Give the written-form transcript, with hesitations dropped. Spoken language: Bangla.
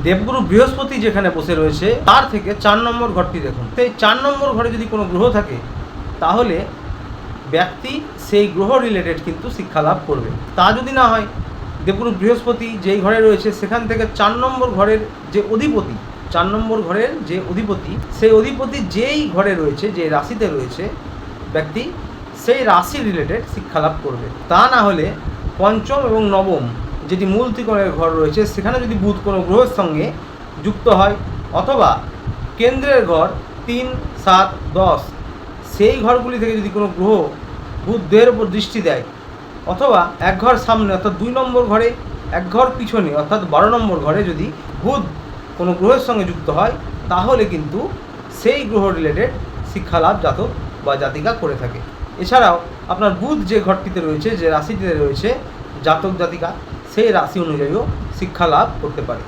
দেবগুরু বৃহস্পতি যেখানে বসে রয়েছে তার থেকে 4 নম্বর ঘরটি দেখুন। সেই 4 নম্বর ঘরে যদি কোনো গ্রহ থাকে তাহলে ব্যক্তি সেই গ্রহ রিলেটেড কিন্তু শিক্ষা লাভ করবে। তা যদি না হয়, দেবগুরু বৃহস্পতি যেই ঘরে রয়েছে সেখান থেকে 4 নম্বর ঘরের যে অধিপতি, 4 নম্বর ঘরের যে অধিপতি, সেই অধিপতি যেই ঘরে রয়েছে, যে রাশিতে রয়েছে, ব্যক্তি সেই রাশি রিলেটেড শিক্ষা লাভ করবে। তা না হলে পঞ্চম এবং নবম যেটি মূল ত্রিকোণের ঘর রয়েছে সেখানে যদি বুধ কোনো গ্রহের সঙ্গে যুক্ত হয়, অথবা কেন্দ্রের ঘর 3, 7, 10 সেই ঘরগুলি থেকে যদি কোনো গ্রহ বুধের উপর দৃষ্টি দেয়, অথবা এক ঘর সামনে অর্থাৎ 2 নম্বর ঘরে, এক ঘর পিছনে অর্থাৎ 12 নম্বর ঘরে যদি বুধ কোনো গ্রহের সঙ্গে যুক্ত হয়, তাহলে কিন্তু সেই গ্রহ রিলেটেড শিক্ষা লাভ জাতক বা জাতিকা করে থাকে। এছাড়াও আপনার বুধ যে ঘরটিতে রয়েছে, যে রাশিটিতে রয়েছে জাতক জাতিকা, সেই রাশি অনুযায়ীও শিক্ষা লাভ করতে পারে।